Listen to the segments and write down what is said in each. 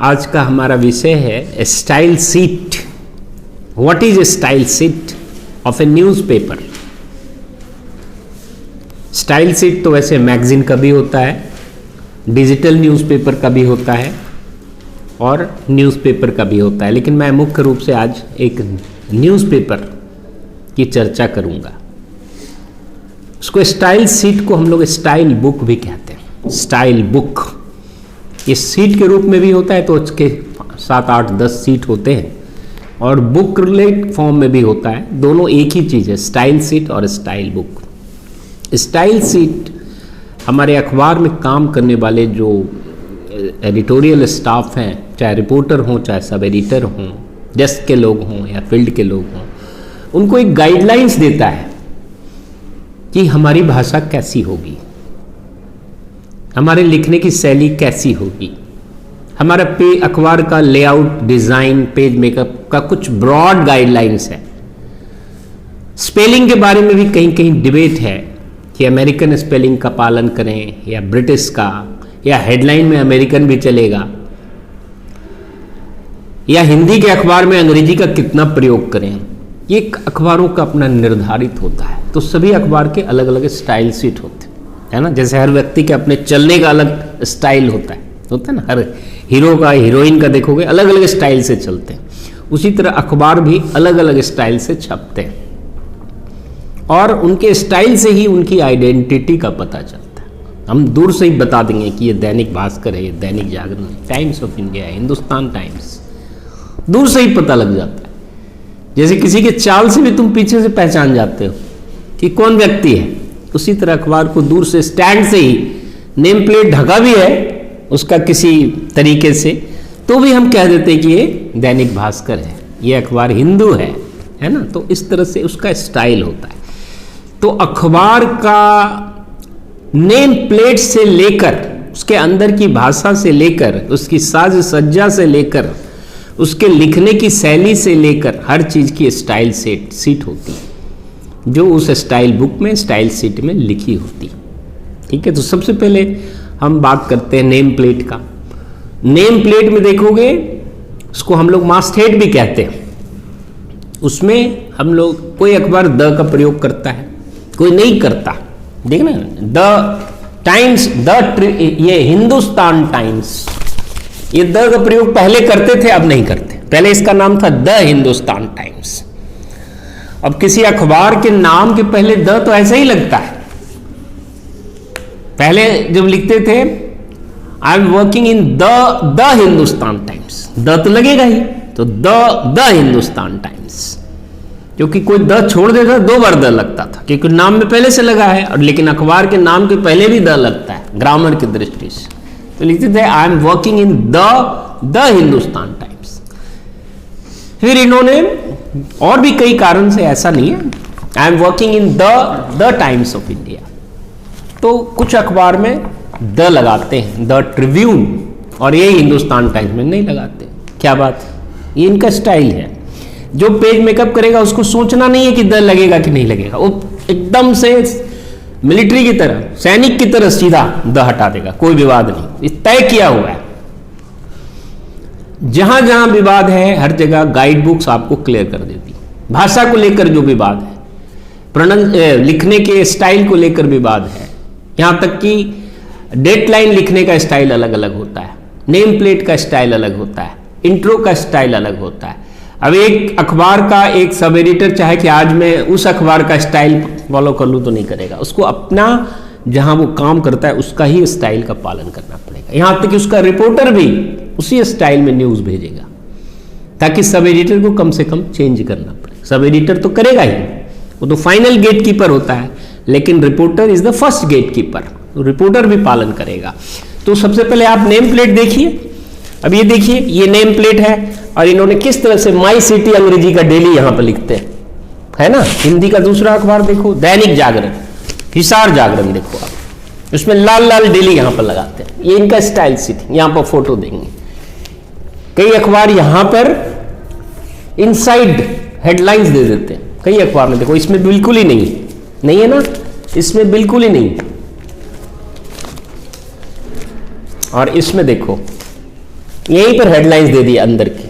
आज का हमारा विषय है style sheet. What is a style sheet of A newspaper. Style sheet तो वैसे मैगजीन का भी होता है, डिजिटल न्यूज़पेपर का भी होता है और न्यूज़पेपर का भी होता है, लेकिन मैं मुख्य रूप से आज एक न्यूज़पेपर की चर्चा करूंगा। उसको स्टाइल शीट को हम लोग स्टाइल बुक भी कहते हैं। स्टाइल बुक ये सीट के रूप में भी होता है, तो उसके 7, 8, 10 सीट होते हैं, और बुक रिलेट फॉर्म में भी होता है। दोनों एक ही चीज़ है, स्टाइल शीट और स्टाइल बुक। स्टाइल शीट हमारे अखबार में काम करने वाले जो एडिटोरियल स्टाफ हैं, चाहे रिपोर्टर हों, चाहे सब एडिटर हों, डेस्क के लोग हों या फील्ड के लोग हों, उनको एक गाइडलाइंस देता है कि हमारी भाषा कैसी होगी, हमारे लिखने की शैली कैसी होगी, हमारा अखबार का लेआउट, डिज़ाइन, पेज मेकअप का कुछ ब्रॉड गाइडलाइंस है। स्पेलिंग के बारे में भी कहीं कहीं डिबेट है कि अमेरिकन स्पेलिंग का पालन करें या ब्रिटिश का, या हेडलाइन में अमेरिकन भी चलेगा, या हिंदी के अखबार में अंग्रेजी का कितना प्रयोग करें। ये अखबारों का अपना निर्धारित होता है। तो सभी अखबार के अलग अलग स्टाइल शीट होते हैं ना। जैसे हर व्यक्ति के अपने चलने का अलग स्टाइल होता है ना। हर हीरो का, हीरोइन का देखोगे अलग अलग स्टाइल से चलते हैं। उसी तरह अखबार भी अलग अलग स्टाइल से छपते हैं और उनके स्टाइल से ही उनकी आइडेंटिटी का पता चलता है। हम दूर से ही बता देंगे कि ये दैनिक भास्कर है, ये दैनिक जागरण है, टाइम्स ऑफ इंडिया है, हिंदुस्तान टाइम्स, दूर से ही पता लग जाता है। जैसे किसी के चाल से भी तुम पीछे से पहचान जाते हो कि कौन व्यक्ति है, उसी तरह अखबार को दूर से, स्टैंड से ही, नेम प्लेट ढका भी है उसका किसी तरीके से, तो भी हम कह देते हैं कि ये दैनिक भास्कर है, ये अखबार हिंदू है ना। तो इस तरह से उसका स्टाइल होता है। तो अखबार का नेम प्लेट से लेकर, उसके अंदर की भाषा से लेकर, उसकी साज सज्जा से लेकर, उसके लिखने की शैली से लेकर, हर चीज़ की स्टाइल शीट होती है जो उस स्टाइल बुक में, स्टाइल शीट में लिखी होती। ठीक है, तो सबसे पहले हम बात करते हैं नेम प्लेट का। नेम प्लेट में देखोगे, उसको हम लोग मास्टहेड भी कहते हैं। उसमें हम लोग, कोई अखबार द का प्रयोग करता है, कोई नहीं करता। देखना, द टाइम्स, ये हिंदुस्तान टाइम्स, ये द का प्रयोग पहले करते थे, अब नहीं करते। पहले इसका नाम था द हिंदुस्तान टाइम्स। अब किसी अखबार के नाम के पहले द तो ऐसा ही लगता है। पहले जब लिखते थे I am working in the Hindustan times, the तो लगेगा ही, तो द हिंदुस्तान टाइम्स। क्योंकि कोई द छोड़ देता, 2 बार द लगता था, क्योंकि नाम में पहले से लगा है। और लेकिन अखबार के नाम के पहले भी द लगता है ग्रामर की दृष्टि से, तो लिखते थे I am working in the Hindustan times. फिर इन्होंने, और भी कई कारण से, ऐसा नहीं है, I am working in the times of India, तो कुछ अखबार में द लगाते हैं, द ट्रिब्यून, और ये हिंदुस्तान टाइम्स में नहीं लगाते। क्या बात है, ये इनका स्टाइल है। जो पेज मेकअप करेगा उसको सोचना नहीं है कि द लगेगा कि नहीं लगेगा, वो एकदम से मिलिट्री की तरह, सैनिक की तरह सीधा द हटा देगा, कोई विवाद नहीं, तय किया हुआ है। जहां जहां विवाद है, हर जगह गाइड बुक्स आपको क्लियर कर देती। भाषा को लेकर जो विवाद है, लिखने के स्टाइल को लेकर विवाद है, यहां तक कि डेटलाइन लिखने का स्टाइल अलग अलग होता है, नेम प्लेट का स्टाइल अलग होता है, इंट्रो का स्टाइल अलग होता है। अब एक अखबार का एक सब एडिटर चाहे कि आज मैं उस अखबार का स्टाइल फॉलो कर लूँ तो नहीं करेगा, उसको अपना, जहां वो काम करता है उसका ही स्टाइल का पालन करना पड़ेगा। यहां तक कि उसका रिपोर्टर भी उसी स्टाइल में न्यूज़ भेजेगा, ताकि सब एडिटर को कम से कम चेंज करना पड़े। सब एडिटर तो करेगा ही, वो तो फाइनल गेट कीपर होता है, लेकिन reporter is the first gate keeper, तो रिपोर्टर भी पालन करेगा। तो सबसे पहले आप नेम प्लेट देखिए। अब ये देखिए, ये नेम प्लेट है, और इन्होंने किस तरह से माई सिटी अंग्रेजी का डेली यहां पर लिखते हैं, है ना। हिंदी का दूसरा अखबार देखो, दैनिक जागरण, हिसार जागरण देखो आप, उसमें लाल लाल डेली यहां पर लगाते हैं। ये इनका स्टाइल शीट, यहां पर फोटो देंगे। कई अखबार यहां पर इनसाइड हेडलाइंस दे देते हैं, कई अखबार में देखो, इसमें बिल्कुल ही नहीं है ना, इसमें बिल्कुल ही नहीं। और इसमें देखो, यहीं पर हेडलाइंस दे दी अंदर की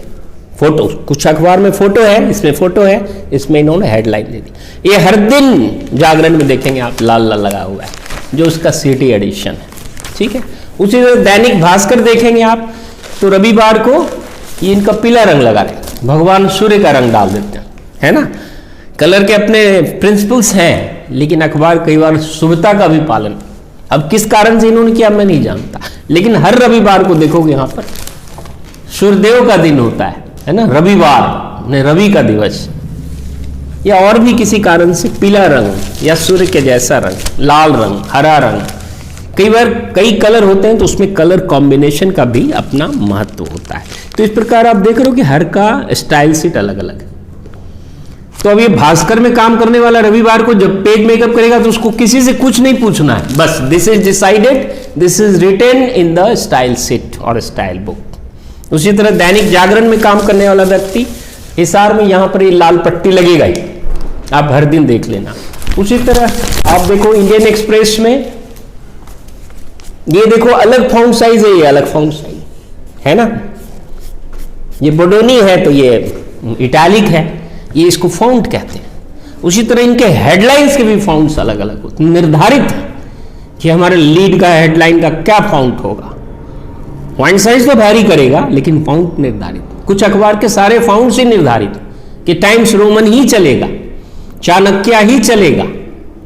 फोटो, कुछ अखबार में फोटो है, इसमें फोटो है, इसमें इन्होंने हेडलाइन दे दी। ये हर दिन जागरण में देखेंगे आप लाल लाल लगा हुआ है, जो उसका सिटी एडिशन है, ठीक है। उसी तरह दैनिक भास्कर देखेंगे आप तो रविवार को ये इनका पीला रंग लगा रहे, भगवान सूर्य का रंग डाल देते हैं, है ना। कलर के अपने प्रिंसिपल्स हैं, लेकिन अखबार कई बार शुभता का भी पालन, अब किस कारण से इन्होंने किया मैं नहीं जानता, लेकिन हर रविवार को देखोगे यहाँ पर सूर्यदेव का दिन होता है ना, रविवार ने रवि का दिवस, या और भी किसी कारण से पीला रंग या सूर्य के जैसा रंग, लाल रंग, हरा रंग, कई बार कई कलर होते हैं तो उसमें कलर कॉम्बिनेशन का भी अपना महत्व होता है। तो इस प्रकार आप देख रहे हो कि हर का स्टाइल सीट अलग अलग है। तो अब ये भास्कर में काम करने वाला रविवार को जब पेज मेकअप करेगा तो उसको किसी से कुछ नहीं पूछना है, बस this is decided, this is written in the style sheet और स्टाइल बुक। उसी तरह दैनिक जागरण में काम करने वाला व्यक्ति हिसार में यहां पर ये लाल पट्टी लगेगा ही, आप हर दिन देख लेना। उसी तरह आप देखो इंडियन एक्सप्रेस में ये देखो अलग फॉन्ट साइज है, ये अलग फॉन्ट साइज है ना, ये बोडोनी है तो ये इटैलिक है, ये इसको फॉन्ट कहते हैं। उसी तरह इनके हेडलाइंस के भी फॉन्ट्स अलग अलग होते हैं, निर्धारित है कि हमारे लीड का हेडलाइन का क्या फॉन्ट होगा। फॉन्ट साइज तो वैरी करेगा लेकिन फॉन्ट निर्धारित। कुछ अखबार के सारे फॉन्ट्स ही निर्धारित कि टाइम्स रोमन ही चलेगा, चाणक्य ही चलेगा,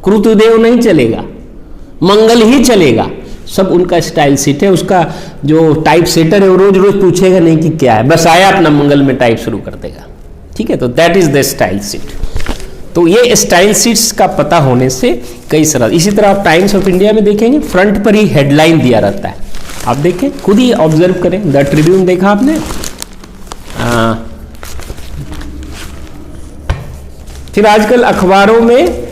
कृतदेव नहीं चलेगा, मंगल ही चलेगा, सब उनका स्टाइल सीट है। उसका जो टाइप सेटर है वो रोज रोज पूछेगा नहीं कि क्या है, बस आया अपना मंगल में टाइप शुरू कर देगा, ठीक है। तो that is the style seat. तो ये स्टाइल सीट्स का पता होने से कई सारा। इसी तरह आप टाइम्स ऑफ इंडिया में देखेंगे फ्रंट पर ही हेडलाइन दिया रहता है, आप देखें खुद ही ऑब्जर्व करें। द ट्रिब्यून देखा आपने, फिर आजकल अखबारों में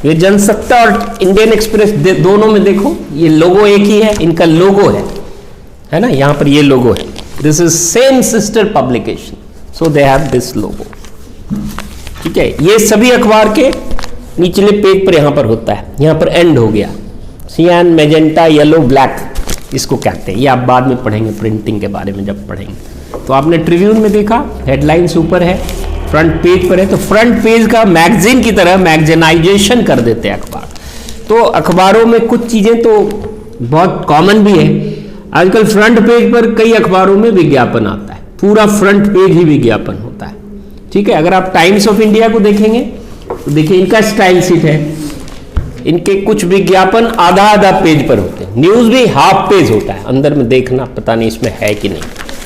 ये जनसत्ता और इंडियन एक्सप्रेस दोनों में देखो ये लोगो एक ही है, इनका लोगो है ना, यहां पर ये लोगो है, this is same sister publication, so they have this लोगो, ठीक है। ये सभी अखबार के निचले पेज पर यहां पर होता है, यहां पर एंड हो गया, सियान, मैजेंटा, येलो, ब्लैक इसको कहते हैं। ये आप बाद में पढ़ेंगे प्रिंटिंग के बारे में जब पढ़ेंगे। तो आपने ट्रिब्यून में देखा हेडलाइंस ऊपर है, फ्रंट पेज पर है, तो फ्रंट पेज का मैगजीन की तरह मैगजीनाइजेशन कर देते हैं अखबार। तो अखबारों में कुछ चीजें तो बहुत कॉमन भी है, आजकल फ्रंट पेज पर कई अखबारों में विज्ञापन आता है, पूरा फ्रंट पेज ही विज्ञापन होता है, ठीक है। अगर आप टाइम्स ऑफ इंडिया को देखेंगे तो देखिए इनका स्टाइल सीट है, इनके कुछ विज्ञापन आधा आधा पेज पर होते हैं, न्यूज भी हाफ पेज होता है, अंदर में देखना पता नहीं इसमें है कि नहीं,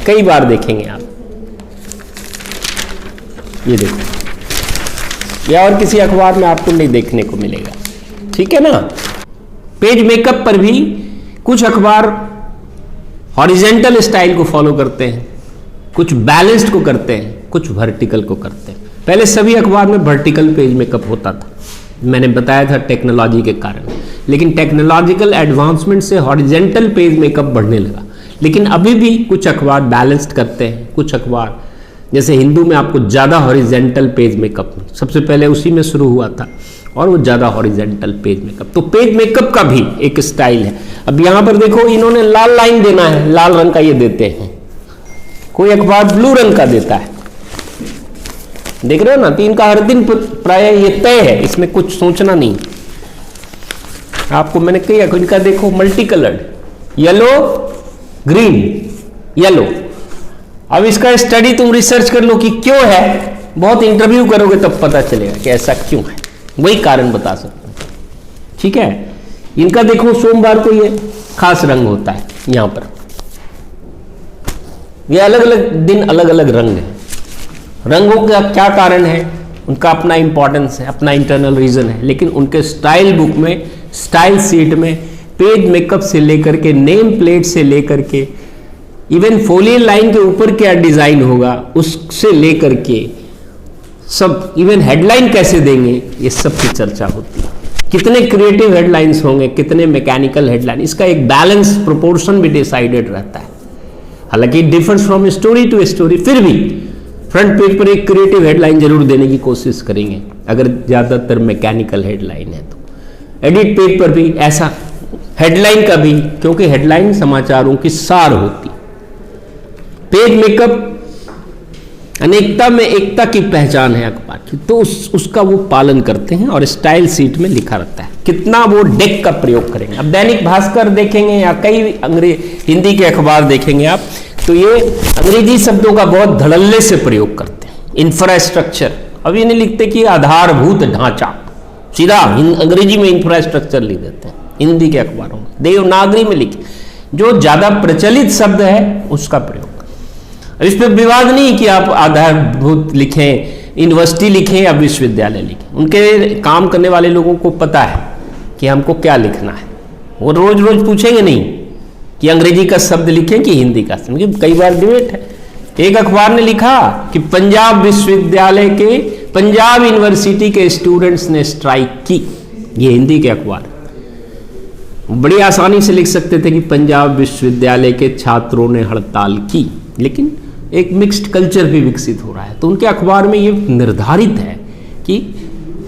कई बार देखेंगे आप। ये देखो, या और किसी अखबार में आपको नहीं देखने को मिलेगा, ठीक है ना। पेज मेकअप पर भी कुछ अखबार हॉरिजेंटल स्टाइल को फॉलो करते हैं, कुछ बैलेंस्ड को करते हैं, कुछ वर्टिकल को करते हैं। पहले सभी अखबार में वर्टिकल पेज मेकअप होता था, मैंने बताया था टेक्नोलॉजी के कारण, लेकिन टेक्नोलॉजिकल एडवांसमेंट से हॉरिजेंटल पेज मेकअप बढ़ने लगा। लेकिन अभी भी कुछ अखबार बैलेंस्ड करते हैं, कुछ अखबार जैसे हिंदू में आपको ज़्यादा हॉरिजेंटल पेज मेकअप सबसे पहले उसी में शुरू हुआ था, और वो ज़्यादा हॉरिजेंटल पेज मेकअप। तो पेज मेकअप का भी एक स्टाइल है। अब यहाँ पर देखो इन्होंने लाल लाइन देना है, लाल रंग का ये देते हैं, कोई अखबार ब्लू रंग का देता है, देख रहे हो ना। तो इनका हर दिन प्राय ये तय है, इसमें कुछ सोचना नहीं। आपको मैंने कही इनका देखो multi coloured, yellow, green, yellow. अब इसका स्टडी तुम रिसर्च कर लो कि क्यों है, बहुत इंटरव्यू करोगे तब पता चलेगा कि ऐसा क्यों है, वही कारण बता सकते हैं, ठीक है। इनका देखो सोमवार को ये खास रंग होता है, यहां पर ये अलग अलग दिन अलग अलग रंग है। रंगों का क्या कारण है, उनका अपना इंपॉर्टेंस है, अपना इंटरनल रीजन है, लेकिन उनके स्टाइल बुक में, स्टाइल सीट में पेज मेकअप से लेकर के, नेम प्लेट से लेकर के, इवन फोलियन लाइन के ऊपर क्या डिजाइन होगा उससे लेकर के सब, इवन हेडलाइन कैसे देंगे, ये सब की चर्चा होती है। कितने क्रिएटिव हेडलाइंस होंगे, कितने मैकेनिकल हेडलाइन, इसका एक बैलेंस प्रोपोर्शन भी डिसाइडेड रहता है। हालांकि differs from story to story, फिर भी फ्रंट पेज पर एक क्रिएटिव हेडलाइन जरूर देने की कोशिश करेंगे, अगर ज्यादातर मैकेनिकल हेडलाइन है तो। एडिट पेज पर भी ऐसा हेडलाइन का भी, क्योंकि हेडलाइन समाचारों की सार होती। पेज मेकअप, अनेकता में एकता की पहचान है अखबार की, तो उसका वो पालन करते हैं और स्टाइल सीट में लिखा रहता है। कितना वो डेक का प्रयोग करेंगे। अब दैनिक भास्कर देखेंगे या कई हिंदी के अखबार देखेंगे आप, तो ये अंग्रेजी शब्दों का बहुत धड़ल्ले से प्रयोग करते हैं। इंफ्रास्ट्रक्चर, अब ये नहीं लिखते कि आधारभूत ढांचा, सीधा अंग्रेजी में इंफ्रास्ट्रक्चर लिख देते हैं हिंदी के अखबारों में। देवनागरी में लिखे, जो ज्यादा प्रचलित शब्द है उसका प्रयोग। इस पर विवाद नहीं कि आप आधारभूत लिखें, यूनिवर्सिटी लिखें या विश्वविद्यालय लिखें। उनके काम करने वाले लोगों को पता है कि हमको क्या लिखना है। वो रोज रोज पूछेंगे नहीं कि अंग्रेजी का शब्द लिखें कि हिंदी का शब्द। कई बार डिबेट है। एक अखबार ने लिखा कि पंजाब विश्वविद्यालय के, पंजाब यूनिवर्सिटी के स्टूडेंट्स ने स्ट्राइक की। ये हिंदी के अखबार बड़ी आसानी से लिख सकते थे कि पंजाब विश्वविद्यालय के छात्रों ने हड़ताल की, लेकिन एक मिक्स्ड कल्चर भी विकसित हो रहा है। तो उनके अखबार में ये निर्धारित है कि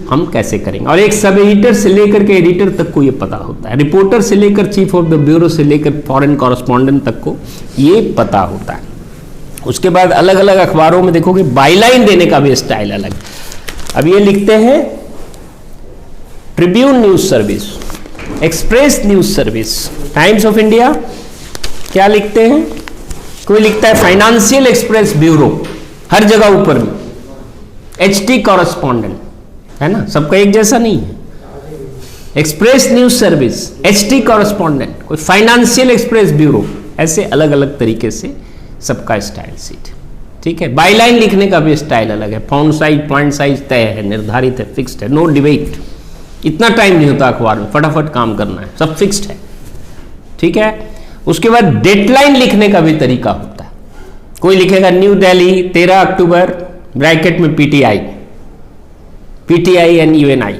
हम कैसे करेंगे। और एक सब एडिटर से लेकर के एडिटर तक को ये पता होता है, रिपोर्टर से लेकर चीफ ऑफ द ब्यूरो से लेकर फॉरेन कॉरेस्पॉन्डेंट तक को ये पता होता है। उसके बाद अलग अलग अखबारों में देखोगे बाईलाइन देने का भी स्टाइल अलग। अब ये लिखते हैं Tribune news service, express news service, times of India क्या लिखते हैं। कोई लिखता है फाइनेंशियल एक्सप्रेस ब्यूरो, हर जगह ऊपर में एचटी कॉरेस्पॉन्डेंट, है ना, सबका एक जैसा नहीं है। Express news service, HT correspondent, कोई फाइनेंशियल एक्सप्रेस ब्यूरो, ऐसे अलग अलग तरीके से सबका स्टाइल सीट। ठीक है, बाईलाइन लिखने का भी स्टाइल अलग है। फाउंड साइज, पॉइंट साइज तय है, निर्धारित है, फिक्स्ड है, नो डिबेट। इतना टाइम नहीं होता अखबार में, फटाफट काम करना है, सब फिक्स्ड है। ठीक है, उसके बाद डेडलाइन लिखने का भी तरीका होता है। कोई लिखेगा न्यू दिल्ली 13 अक्टूबर ब्रैकेट में पीटीआई, पीटीआई एंड यूएनआई।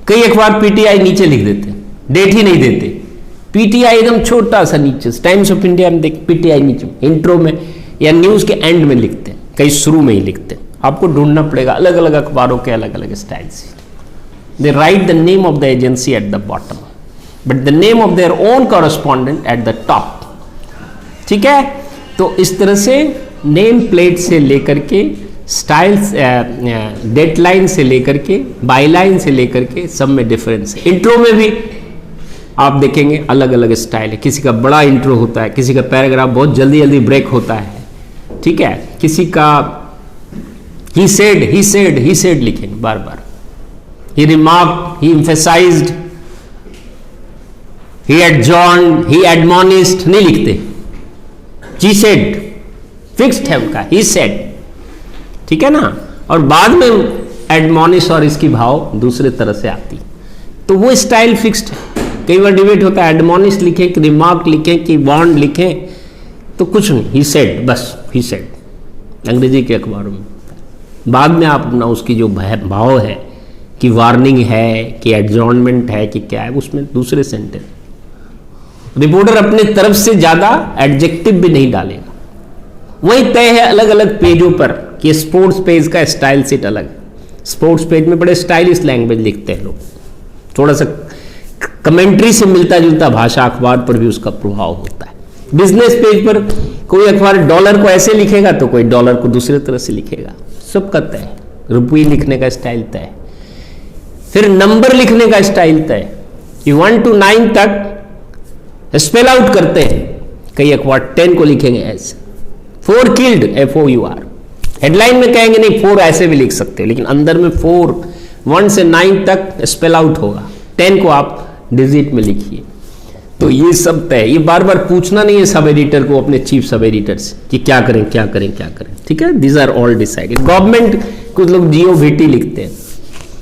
कई अखबार पीटीआई नीचे लिख देते हैं, डेट ही नहीं देते। पीटीआई एकदम छोटा सा नीचे, टाइम्स ऑफ इंडिया में देख पीटीआई नीचे इंट्रो में या न्यूज के एंड में लिखते हैं, कई शुरू में ही लिखते हैं। आपको ढूंढना पड़ेगा, अलग अलग अखबारों के अलग अलग स्टाइल से। They write the name of the agency at the bottom, but the name of their own correspondent at the top. ठीक है, तो इस तरह से नेम प्लेट से लेकर के स्टाइल, डेडलाइन से लेकर के बाईलाइन से लेकर के सब में डिफरेंस है। इंट्रो में भी आप देखेंगे अलग अलग स्टाइल है। किसी का बड़ा इंट्रो होता है, किसी का पैराग्राफ बहुत जल्दी जल्दी ब्रेक होता है। ठीक है, किसी का ही सेड लिखेंगे बार बार, ही रिमार्क, ही एम्फेसाइज्ड, ही एडजॉर्न्ड, ही एडमोनिस्ड नहीं लिखते। ही सेड फिक्स्ड है उनका, ही सेड। ठीक है ना, और बाद में एडमोनिश और इसकी भाव दूसरे तरह से आती, तो वो स्टाइल फिक्स्ड है। कई बार डिबेट होता है एडमोनिश लिखें कि रिमार्क लिखें कि वार्न लिखें, तो कुछ नहीं, ही सेड, बस ही सेड अंग्रेजी के अखबारों में। बाद में आप अपना उसकी जो भाव है कि वार्निंग है कि एडजॉर्नमेंट है कि क्या है, उसमें दूसरे सेंटेंस। रिपोर्टर अपने तरफ से ज्यादा एडजेक्टिव भी नहीं डालेगा। वही तय है अलग अलग पेजों पर कि स्पोर्ट्स पेज का स्टाइल सेट अलग है। स्पोर्ट्स पेज में बड़े स्टाइलिश लैंग्वेज लिखते हैं लोग, थोड़ा सा कमेंट्री से मिलता जुलता भाषा अखबार पर भी उसका प्रभाव होता है। बिजनेस पेज पर कोई अखबार डॉलर को ऐसे लिखेगा तो कोई डॉलर को दूसरे तरह से लिखेगा, सबका तय है। रुपये लिखने का स्टाइल तय है। फिर नंबर लिखने का स्टाइल तय कि 1 to 9 तक स्पेल आउट करते हैं। कई अखबार 10 को लिखेंगे ऐसे, 4 किल्ड, FOUR। हेडलाइन में कहेंगे नहीं 4 ऐसे भी लिख सकते हैं, लेकिन अंदर में 4 1 से 9 तक स्पेल आउट होगा, 10 को आप डिजिट में लिखिए। तो ये सब तय, ये बार बार पूछना नहीं है सब एडिटर को, अपने चीफ सब एडिटर से कि क्या करें क्या करें क्या करें। ठीक है, these are all decided. Government, कुछ लोग GOVT लिखते हैं,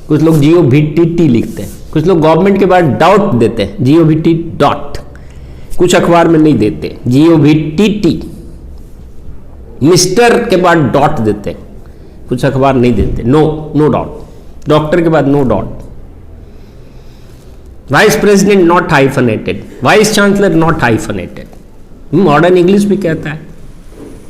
कुछ लोग GOVTT लिखते हैं, कुछ लोग गवर्नमेंट के बाद डॉट देते हैं, GOVT डॉट। कुछ अखबार में नहीं देते, GOVTT। मिस्टर के बाद डॉट देते हैं, कुछ अखबार नहीं देते, नो डॉट। डॉक्टर के बाद no dot. Vice president not hyphenated, vice chancellor not hyphenated. Modern English भी कहता है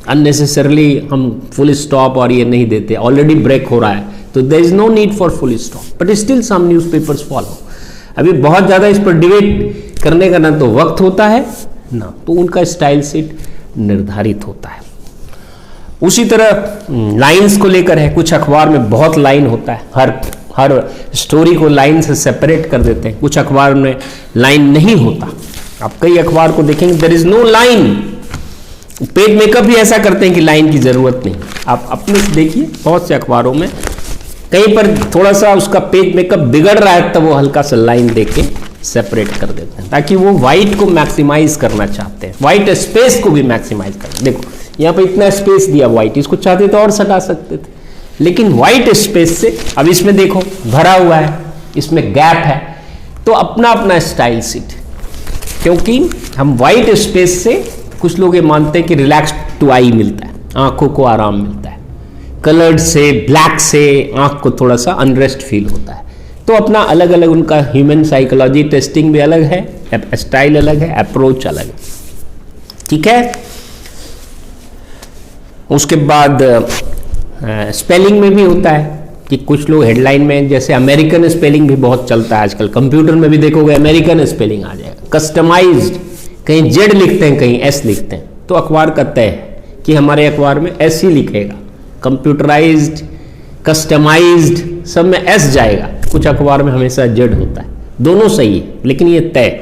अननेसेसरली हम फुल स्टॉप और ये नहीं देते, ऑलरेडी ब्रेक हो रहा है तो there is no need for full stop, but still some newspapers follow. अभी बहुत ज़्यादा इस पर डिबेट करने का ना तो वक्त होता है ना तो उनका स्टाइल शीट निर्धारित होता है। उसी तरह लाइंस को लेकर है, कुछ अखबार में बहुत लाइन होता है, हर स्टोरी को लाइन से सेपरेट कर देते हैं, कुछ अखबार में लाइन नहीं होता। आप कई अखबार को देखेंगे there is no line. Page makeup भी ऐसा करते हैं कि लाइन की जरूरत नहीं। आप अपने देखिए बहुत से अखबारों में कहीं पर थोड़ा सा उसका पेज मेकअप बिगड़ रहा है तब वो हल्का सा लाइन देके सेपरेट कर देते हैं, ताकि वो वाइट को मैक्सिमाइज करना चाहते हैं, वाइट स्पेस को भी मैक्सिमाइज करना। देखो यहाँ पे इतना स्पेस दिया वाइट, इसको चाहते तो और सटा सकते थे, लेकिन वाइट स्पेस से अब इसमें देखो भरा हुआ है, इसमें गैप है, तो अपना अपना स्टाइल शीट। क्योंकि हम वाइट स्पेस से कुछ लोग ये मानते हैं कि रिलैक्स टू आई मिलता है, आंखों को आराम मिलता है, कलर्ड से ब्लैक से आंख को थोड़ा सा अनरेस्ट फील होता है। तो अपना अलग अलग उनका ह्यूमन साइकोलॉजी टेस्टिंग भी अलग है, स्टाइल अलग है, अप्रोच अलग है, ठीक है। उसके बाद स्पेलिंग में भी होता है कि कुछ लोग हेडलाइन में, जैसे अमेरिकन स्पेलिंग भी बहुत चलता है आजकल, कंप्यूटर में भी देखोगे अमेरिकन स्पेलिंग आ जाएगा, कस्टमाइज्ड, कहीं जेड लिखते हैं कहीं एस लिखते हैं, तो अखबार का तय है कि हमारे अखबार में एस ही लिखेगा, कंप्यूटराइज्ड कस्टमाइज्ड सब में एस जाएगा, कुछ अखबार में हमेशा जेड होता है, दोनों सही है लेकिन ये तय।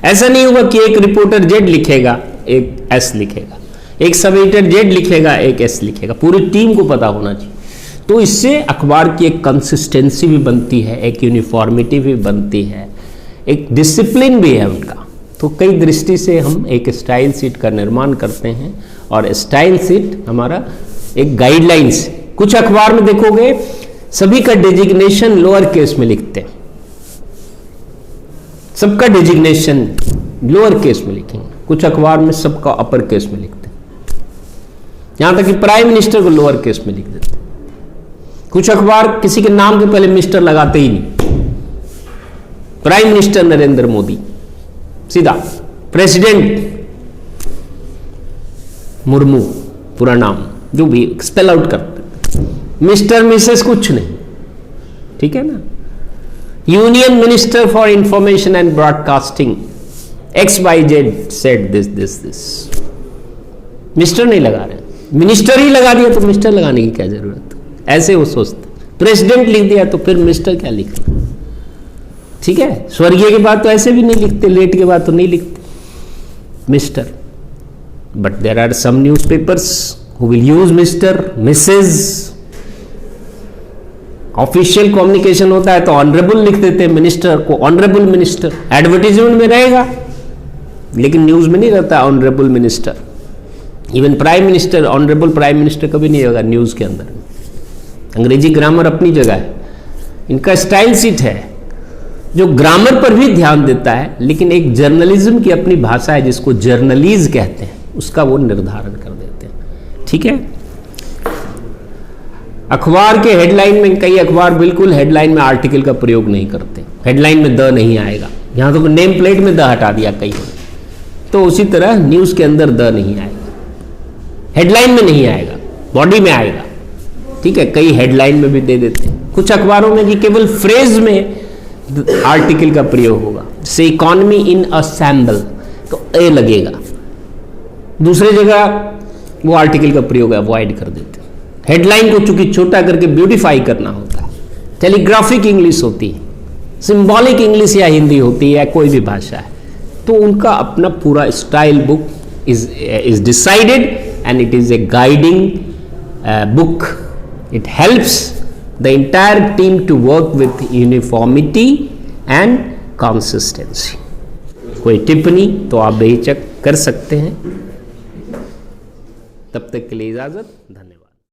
ऐसा नहीं होगा कि एक रिपोर्टर जेड लिखेगा एक एस लिखेगा, एक सब एडिटर जेड लिखेगा एक एस लिखेगा, पूरी टीम को पता होना चाहिए। तो इससे अखबार की एक कंसिस्टेंसी भी बनती है, एक यूनिफॉर्मिटी भी बनती है, एक डिसिप्लिन भी है उनका। तो कई दृष्टि से हम एक स्टाइल शीट का निर्माण करते हैं और स्टाइल शीट हमारा एक गाइडलाइंस। कुछ अखबार में देखोगे सभी का डेजिग्नेशन लोअर केस में लिखते हैं, सबका डेजिग्नेशन लोअर केस में लिखेंगे, कुछ अखबार में सबका अपर केस में लिखते हैं, यहां तक कि प्राइम मिनिस्टर को लोअर केस में लिख देते हैं। कुछ अखबार किसी के नाम के पहले मिस्टर लगाते ही नहीं, प्राइम मिनिस्टर नरेंद्र मोदी सीधा, प्रेसिडेंट मुर्मू पूरा नाम जो भी स्पेल आउट करते, मिस्टर मिसेस कुछ नहीं, ठीक है ना। Union minister for information and broadcasting XYZ said this this this, mister नहीं लगा रहे, मिनिस्टर ही लगा दिया तो मिस्टर लगाने की क्या जरूरत, ऐसे वो सोचते। प्रेसिडेंट लिख दिया तो फिर मिस्टर क्या लिखना, ठीक है। स्वर्गीय के बाद तो ऐसे भी नहीं लिखते, लेट के बाद तो नहीं लिखते mister, but there are some newspapers who will use mister missus. Official communication होता है तो ऑनरेबल लिख देते हैं मिनिस्टर को, ऑनरेबल मिनिस्टर एडवर्टीजमेंट में रहेगा लेकिन न्यूज में नहीं रहता honourable minister. Even prime minister honourable prime minister कभी नहीं होगा न्यूज के अंदर। अंग्रेजी ग्रामर अपनी जगह है, इनका स्टाइल शीट है जो ग्रामर पर भी ध्यान देता है, लेकिन एक जर्नलिज्म की अपनी भाषा है जिसको जर्नलीज कहते हैं, उसका वो निर्धारण कर देते हैं, ठीक है। अखबार के हेडलाइन में कई अखबार बिल्कुल हेडलाइन में आर्टिकल का प्रयोग नहीं करते, हेडलाइन में द नहीं आएगा, यहाँ तो नेम प्लेट में द हटा दिया कई ने, तो उसी तरह न्यूज़ के अंदर द नहीं आएगा, हेडलाइन में नहीं आएगा, बॉडी में आएगा, ठीक है। कई हेडलाइन में भी दे देते हैं, कुछ अखबारों में कि केवल फ्रेज में आर्टिकल का प्रयोग होगा, जैसे इकोनॉमी इन अ सैंबल तो ए लगेगा, दूसरे जगह वो आर्टिकल का प्रयोग अवॉइड कर देते हैं। हेडलाइन को चूंकि छोटा करके ब्यूटिफाई करना होता है, टेलीग्राफिक इंग्लिश होती है, सिंबॉलिक इंग्लिश या हिंदी होती है या कोई भी भाषा है, तो उनका अपना पूरा style book is decided and it is a guiding book. It helps the entire team to work with uniformity and consistency. कोई टिप्पणी तो आप बेहिचक कर सकते हैं। तब तक के लिए इजाजत, धन्यवाद।